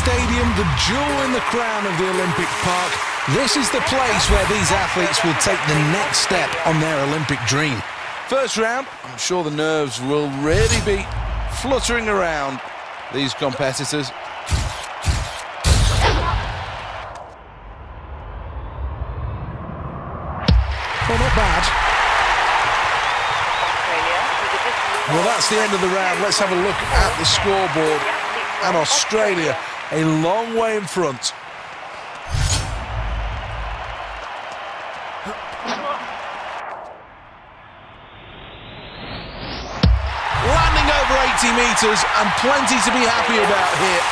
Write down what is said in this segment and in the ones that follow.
Stadium, the jewel in the crown of the Olympic Park. This is the place where these athletes will take the next step on their Olympic dream. First round, I'm sure the nerves will really be fluttering around these competitors. Well, not bad. Well, that's the end of the round. Let's have a look at the scoreboard. And Australia, a long way in front. Landing over 80 metres and plenty to be happy about here.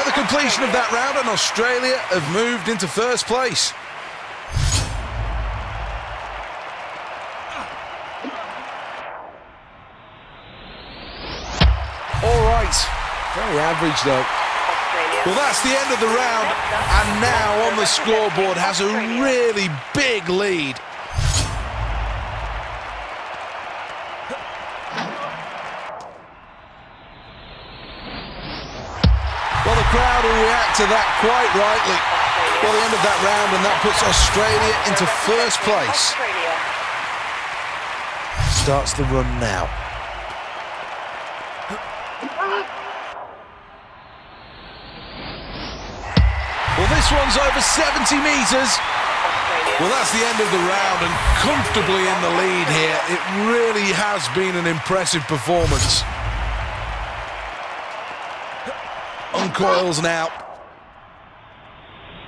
At the completion of that round, and Australia have moved into first place. Very average, though. Well, that's the end of the round, and now on the scoreboard has a really big lead. Well, the crowd will react to that quite rightly. Well, the end of that round, and that puts Australia into first place. Starts the run now. Well, this one's over 70 metres. Well, that's the end of the round, and comfortably in the lead here. It really has been an impressive performance. Uncoils now.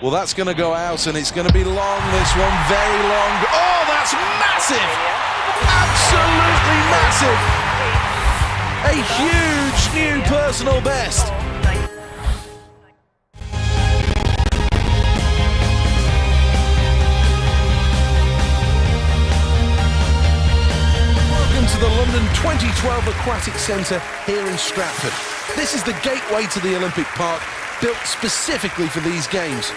Well, that's going to go out, and it's going to be long, this one, very long. Oh, that's massive! Absolutely massive! A huge new personal best. The London 2012 Aquatic Centre here in Stratford. This is the gateway to the Olympic Park, built specifically for these games.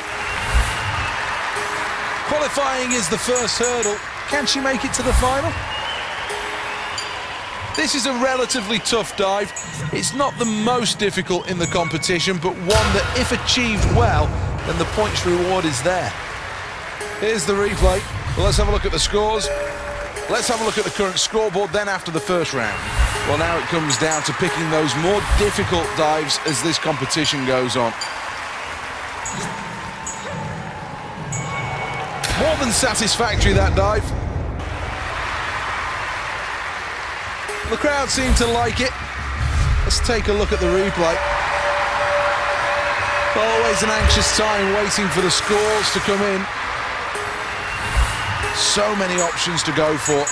Qualifying is the first hurdle. Can she make it to the final? This is a relatively tough dive. It's not the most difficult in the competition, but one that, if achieved well, then the points reward is there. Here's the replay. Well, let's have a look at the scores. Let's have a look at the current scoreboard then after the first round. Well, now it comes down to picking those more difficult dives as this competition goes on. More than satisfactory, that dive. The crowd seem to like it. Let's take a look at the replay. Always an anxious time waiting for the scores to come in. So many options to go for.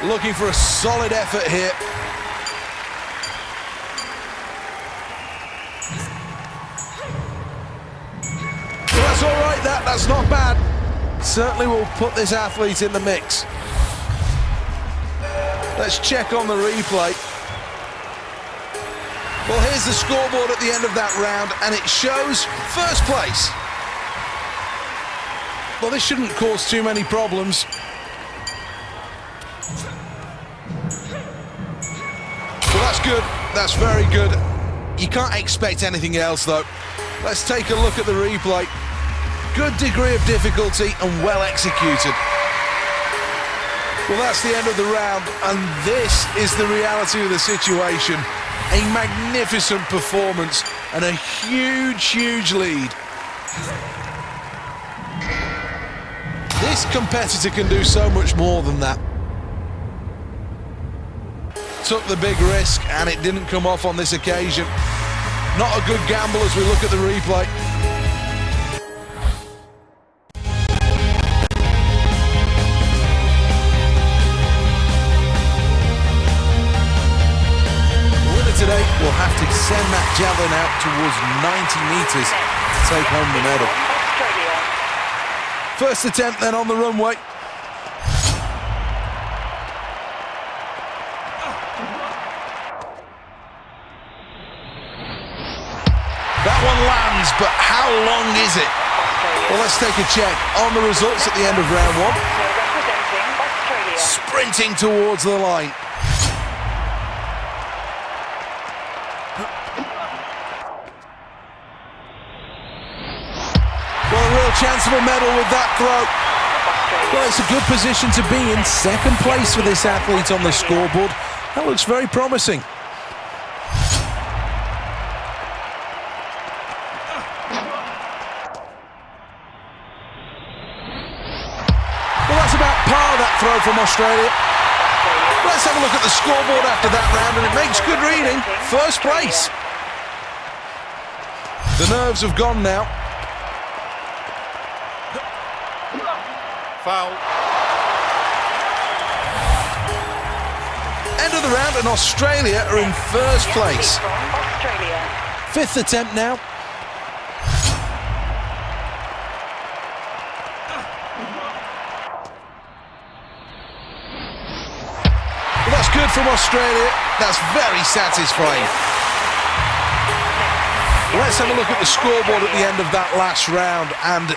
Looking for a solid effort here. Well, that's all right, that's not bad. Certainly will put this athlete in the mix. Let's check on the replay. Well, here's the scoreboard at the end of that round, and it shows first place. Well, this shouldn't cause too many problems. Well, that's good. That's very good. You can't expect anything else, though. Let's take a look at the replay. Good degree of difficulty and well executed. Well, that's the end of the round, and this is the reality of the situation. A magnificent performance and a huge, huge lead. This competitor can do so much more than that. Took the big risk, and it didn't come off on this occasion. Not a good gamble as we look at the replay. The winner today will have to send that javelin out towards 90 metres to take home the medal. First attempt then on the runway. That one lands, but how long is it? Well, let's take a check on the results at the end of round one. Sprinting towards the line. chance of a medal with that throw. Well, it's a good position to be in. Second place for this athlete on the scoreboard. That looks very promising. Well, that's about par, that throw from Australia. Let's have a look at the scoreboard after that round, and it makes good reading. First place. The nerves have gone now. Foul. End of the round, and Australia are in first place. Fifth attempt now. Well, that's good from Australia. That's very satisfying. Let's have a look at the scoreboard at the end of that last round, and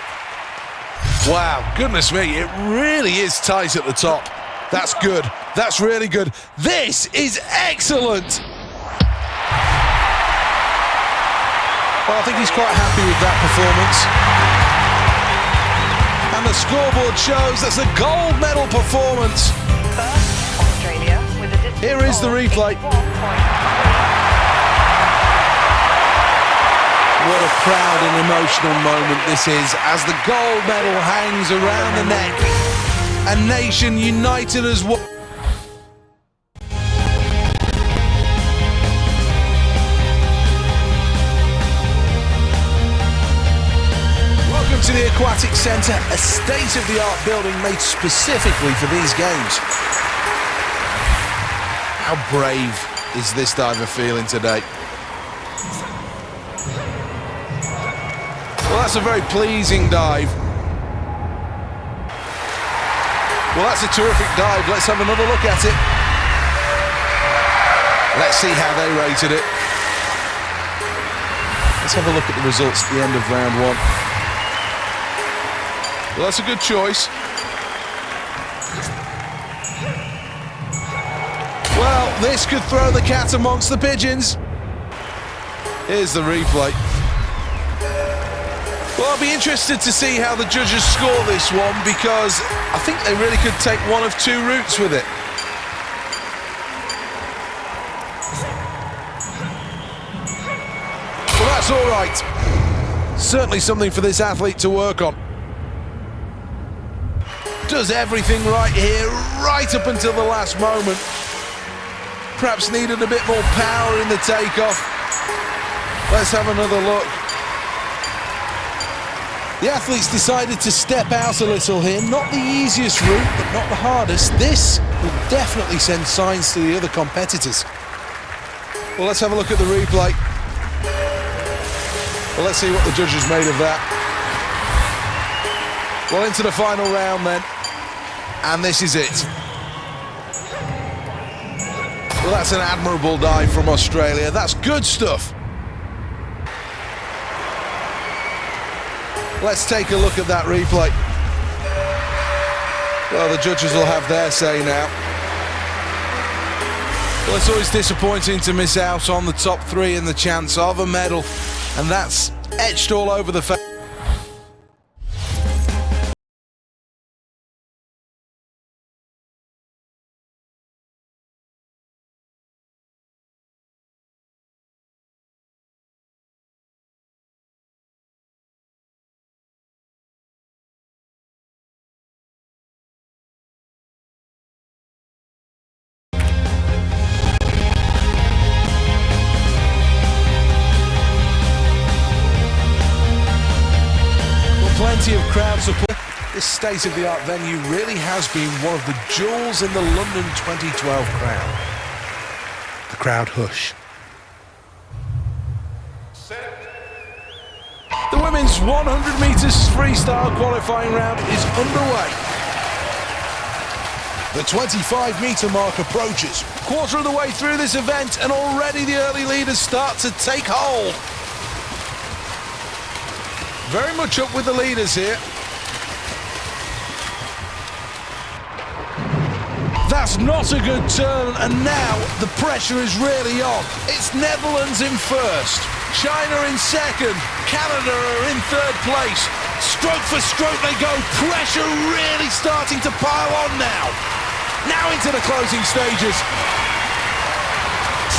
wow, goodness me, it really is tight at the top. That's good. That's really good. This is excellent. Well, I think he's quite happy with that performance. And the scoreboard shows that's a gold medal performance. Here is the replay. What a proud and emotional moment this is as the gold medal hangs around the neck. A nation united as one. Welcome to the Aquatic Centre, a state-of-the-art building made specifically for these games. How brave is this diver feeling today? Well, that's a very pleasing dive. Well, that's a terrific dive. Let's have another look at it. Let's see how they rated it. Let's have a look at the results at the end of round one. Well, that's a good choice. Well, this could throw the cat amongst the pigeons. Here's the replay. Well, I'll be interested to see how the judges score this one, because I think they really could take one of two routes with it. Well, that's all right. Certainly something for this athlete to work on. Does everything right here, right up until the last moment. Perhaps needed a bit more power in the takeoff. Let's have another look. The athletes decided to step out a little here. Not the easiest route, but not the hardest. This will definitely send signs to the other competitors. Well, let's have a look at the replay. Well, let's see what the judges made of that. Well, into the final round then. And this is it. Well, that's an admirable dive from Australia. That's good stuff. Let's take a look at that replay. Well, the judges will have their say now. Well, it's always disappointing to miss out on the top three and the chance of a medal, and that's etched all over the face. Plenty of crowd support. This state-of-the-art venue really has been one of the jewels in the London 2012 crowd. The crowd hush. The women's 100 metres freestyle qualifying round is underway. The 25-metre mark approaches. Quarter of the way through this event, and already the early leaders start to take hold. Very much up with the leaders here. That's not a good turn, and now the pressure is really on. It's Netherlands in first, China in second, Canada are in third place. Stroke for stroke they go. Pressure really starting to pile on now. Now into the closing stages.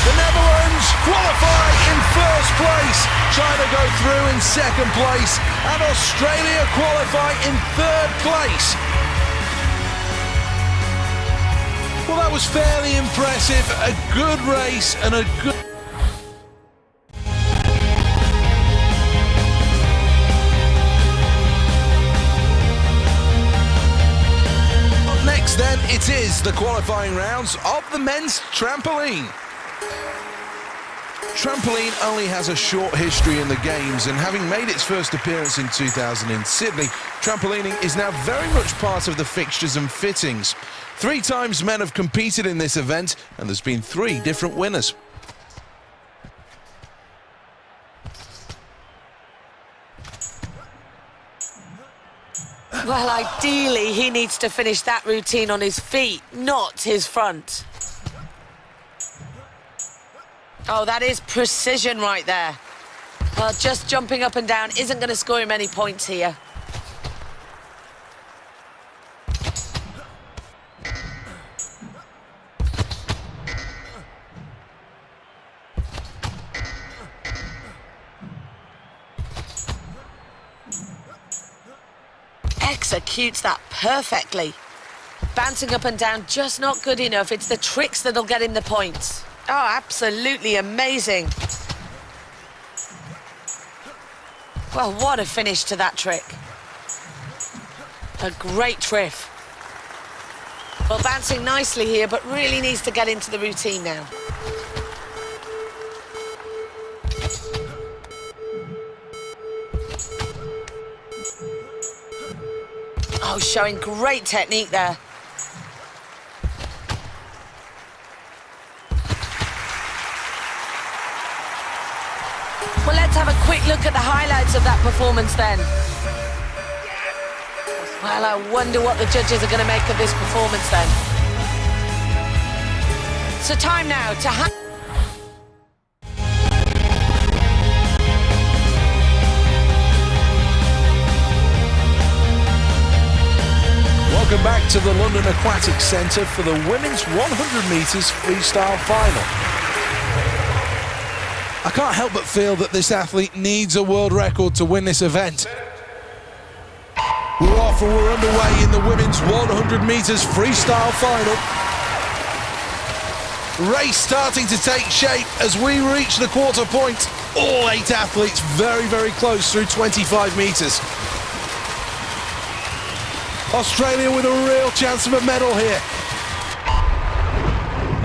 The Netherlands qualify in first place. China go through in second place. And Australia qualify in third place. Well, that was fairly impressive. A good race and a good... Up next then, it is the qualifying rounds of the men's trampoline. Trampoline only has a short history in the Games, and having made its first appearance in 2000 in Sydney, trampolining is now very much part of the fixtures and fittings. 3 times men have competed in this event, and there's been 3 different winners. Well, ideally, he needs to finish that routine on his feet, not his front. Oh, that is precision right there. Well, just jumping up and down isn't going to score him any points here. Executes that perfectly. Bouncing up and down, just not good enough. It's the tricks that'll get him the points. Oh, absolutely amazing. Well, what a finish to that trick. A great trick. Well, bouncing nicely here, but really needs to get into the routine now. Oh, showing great technique there. Well, let's have a quick look at the highlights of that performance then. Well, I wonder what the judges are going to make of this performance then. So time now to... Welcome back to the London Aquatic Centre for the women's 100 metres freestyle final. I can't help but feel that this athlete needs a world record to win this event. We're off and we're underway in the women's 100 metres freestyle final. Race starting to take shape as we reach the quarter point. All 8 athletes very, very close through 25 metres. Australia with a real chance of a medal here.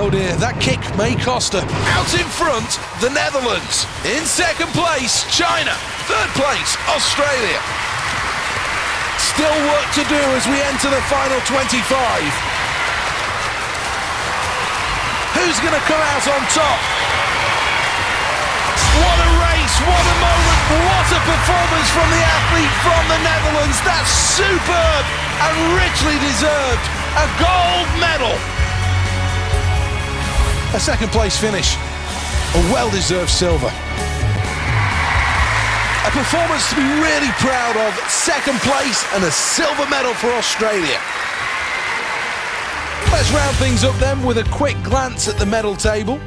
Oh dear, that kick may cost her. Out in front, the Netherlands. In second place, China. Third place, Australia. Still work to do as we enter the final 25. Who's going to come out on top? What a race, what a moment, what a performance from the athlete from the Netherlands. That's superb and richly deserved. A gold medal. A second place finish. A well-deserved silver. A performance to be really proud of. Second place and a silver medal for Australia. Let's round things up then with a quick glance at the medal table.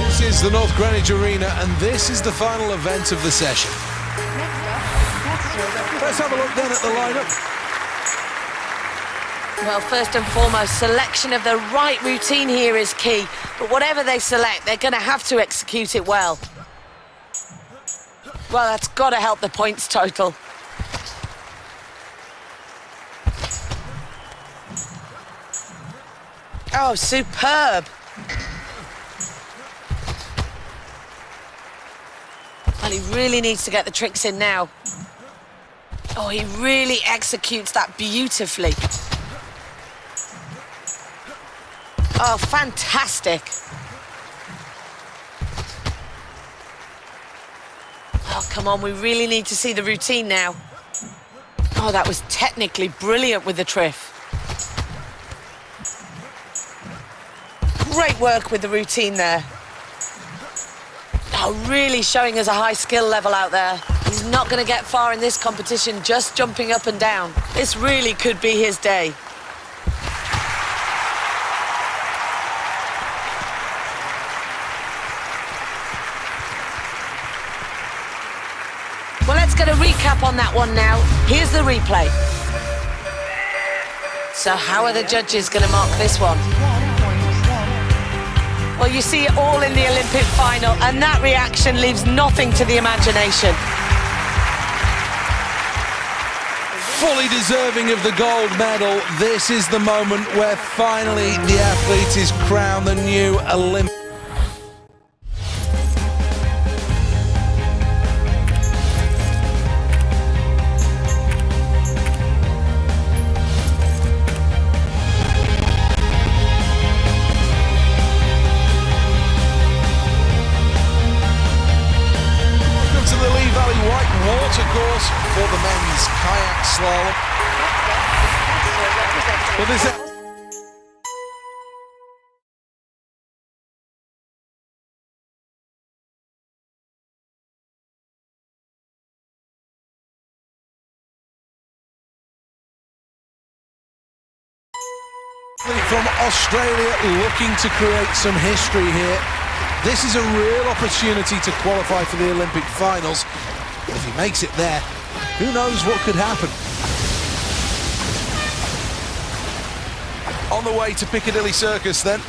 This is the North Greenwich Arena and this is the final event of the session. Let's have a look then at the lineup. Well, first and foremost, selection of the right routine here is key. But whatever they select, they're going to have to execute it well. Well, that's got to help the points total. Oh, superb. Well, he really needs to get the tricks in now. Oh, he really executes that beautifully. Oh, fantastic. Oh, come on, we really need to see the routine now. Oh, that was technically brilliant with the triff. Great work with the routine there. Oh, really showing us a high skill level out there. He's not going to get far in this competition just jumping up and down. This really could be his day. Well, let's get a recap on that one now. Here's the replay. So how are the judges going to mark this one? Well, you see it all in the Olympic final, and that reaction leaves nothing to the imagination. Fully deserving of the gold medal. This is the moment where finally the athlete is crowned the new Olympic. Watercourse for the men's kayak slalom. But this from Australia looking to create some history here. This is a real opportunity to qualify for the Olympic finals. If he makes it there, who knows what could happen. On the way to Piccadilly Circus then.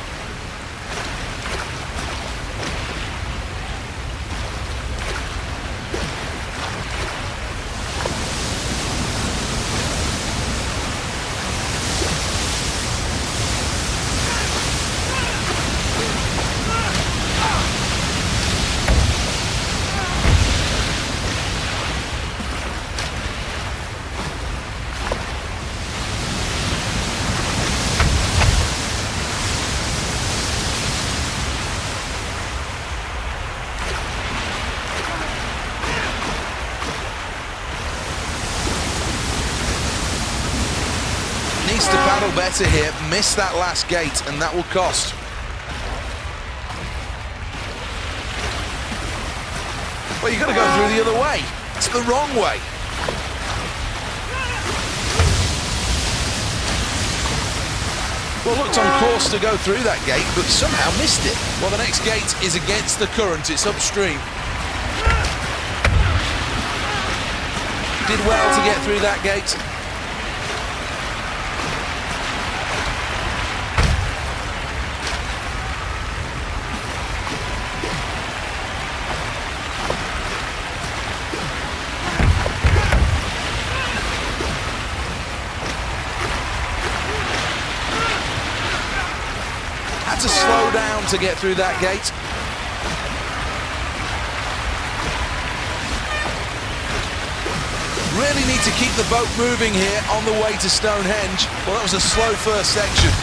Needs to paddle better here, missed that last gate, and that will cost. Well, you've got to go through the other way. It's the wrong way. Well, looked on course to go through that gate, but somehow missed it. Well, the next gate is against the current, it's upstream. Did well to get through that gate. To slow down to get through that gate. Really need to keep the boat moving here on the way to Stonehenge. Well, that was a slow first section.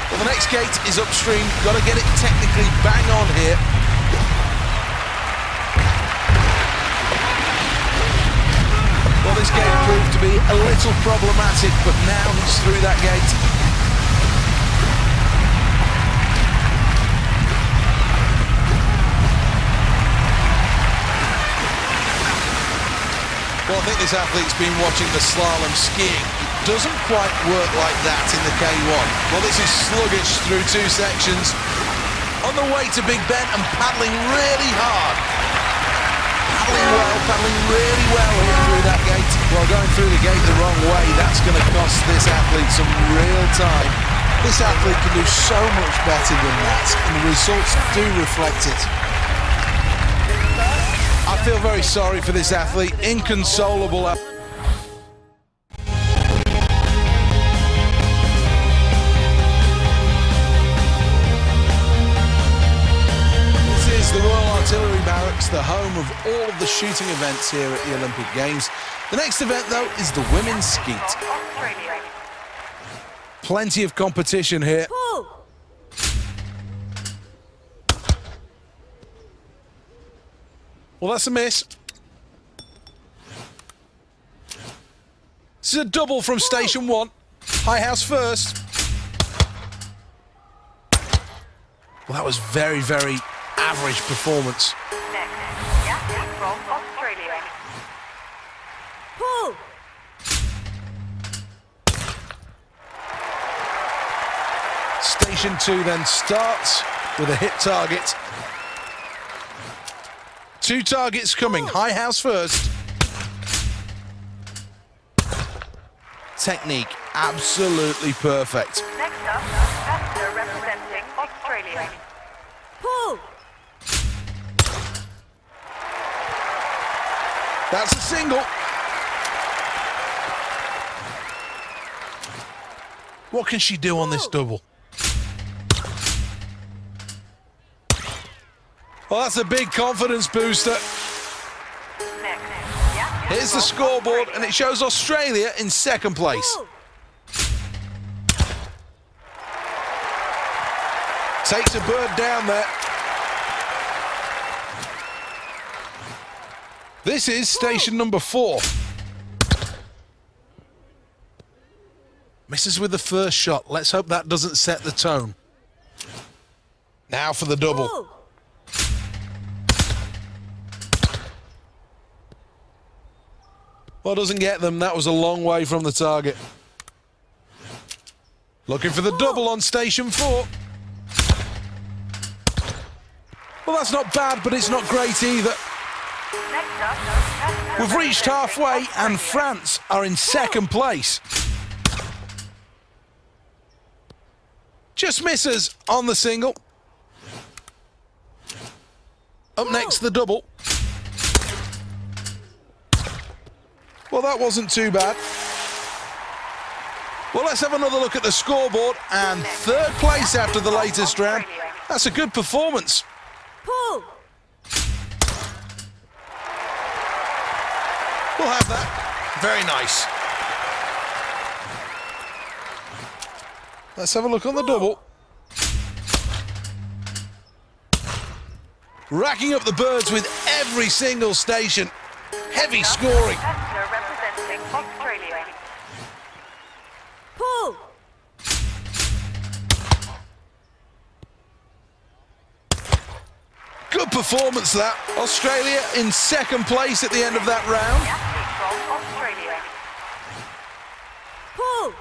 Well, the next gate is upstream. Got to get it technically bang on here. Well, this gate proved to be a little problematic, but now he's through that gate. Well, I think this athlete's been watching the slalom skiing. It doesn't quite work like that in the K1. Well, this is sluggish through two sections. On the way to Big Ben and paddling really hard. Paddling really well here through that gate. Well, going through the gate the wrong way, that's going to cost this athlete some real time. This athlete can do so much better than that, and the results do reflect it. I feel very sorry for this athlete, inconsolable. The Royal Artillery Barracks, the home of all of the shooting events here at the Olympic Games. The next event, though, is the women's skeet. Plenty of competition here. Well, that's a miss. This is a double from station 1. High house first. Well, that was very, very average performance. Next, Yassi from Australia. Pull. Station 2 then starts with a hit target. 2 targets coming. High house first. Technique absolutely perfect. Next up, Esther representing Australia. Pull. That's a single. What can she do on this double? Well, that's a big confidence booster. Next, Yassi Here's the from scoreboard, Australia. and it shows Australia in second place. Pull. Takes a bird down there. This is station number 4. Misses with the first shot. Let's hope that doesn't set the tone. Now for the double. Pull. Well, doesn't get them. That was a long way from the target. Looking for the double on station 4. Well, that's not bad, but it's not great either. Next up, Esther We've reached representing halfway, and Australia. France are in second place. Just misses on the single. Up next, the double. Well, that wasn't too bad. Well, let's have another look at the scoreboard. And third place after the latest round. That's a good performance. Pull. We'll have that. Very nice. Let's have a look on the double. Racking up the birds with every single station. Heavy scoring. Esther representing Australia. Pull. Good performance that. Australia in second place at the end of that round. Yassi from Australia. Pull.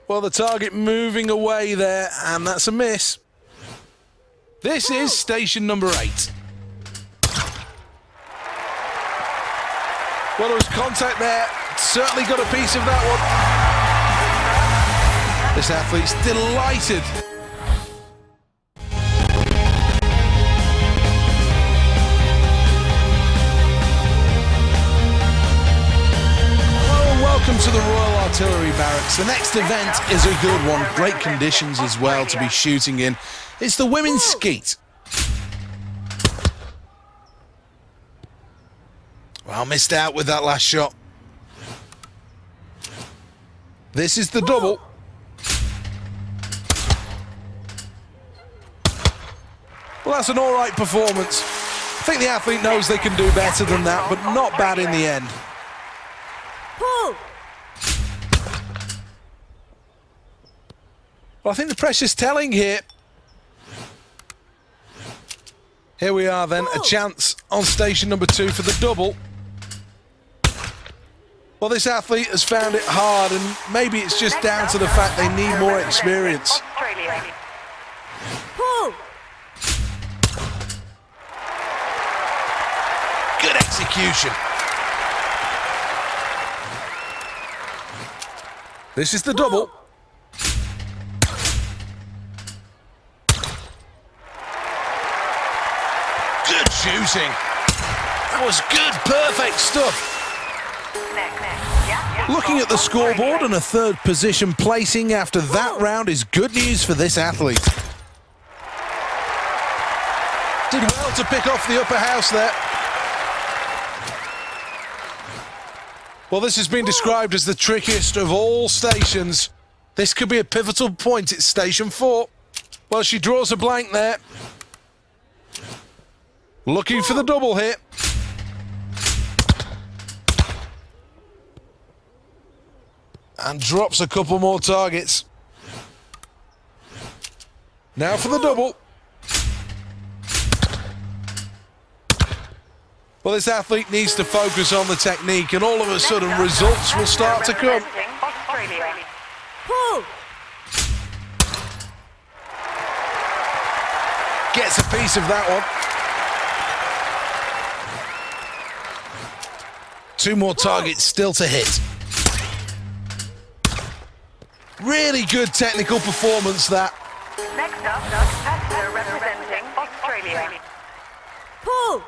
Well, the target moving away there, and that's a miss. This is station number 8. Well, there was contact there. Certainly got a piece of that one. This athlete's delighted. Hello and welcome to the Royal Artillery Barracks. The next event is a good one. Great conditions as well to be shooting in. It's the women's skeet. Well, missed out with that last shot. This is the double. Well, that's an all right performance. I think the athlete knows they can do better than that, but not bad in the end. Pull. Well, I think the pressure's telling here. Here we are then, a chance on station number 2 for the double. Well, this athlete has found it hard, and maybe it's just down to the fact they need more experience. Australia. Pull. Good execution. This is the double. Good shooting. That was good, perfect stuff. Looking at the scoreboard, and a third position placing after that round is good news for this athlete. Did well to pick off the upper house there. Well, this has been described as the trickiest of all stations. This could be a pivotal point at station 4. Well, she draws a blank there. Looking for the double here. And drops a couple more targets. Now for the double. Well, this athlete needs to focus on the technique, and all of a sudden results will start to come. Australia. Pull. Gets a piece of that one. 2 more targets still to hit. Really good technical performance, that. Next up, competitor representing Australia. Pull.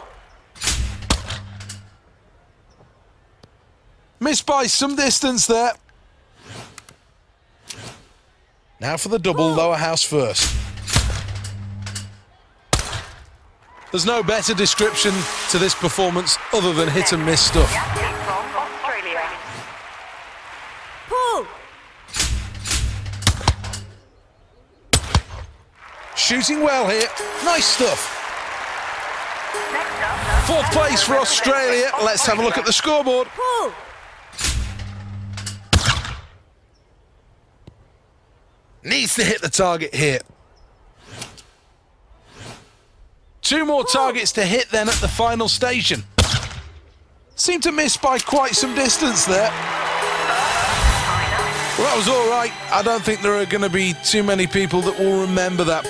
Missed by some distance there. Now for the double, lower house first. There's no better description to this performance other than hit and miss stuff. Gymnastics from Australia. Pull. Shooting well here. Nice stuff. Next up, 4th place for Australia. Let's have a look at the scoreboard. Pull. Needs to hit the target here. 2 more targets to hit then at the final station. Seemed to miss by quite some distance there. Well, that was all right. I don't think there are going to be too many people that will remember that.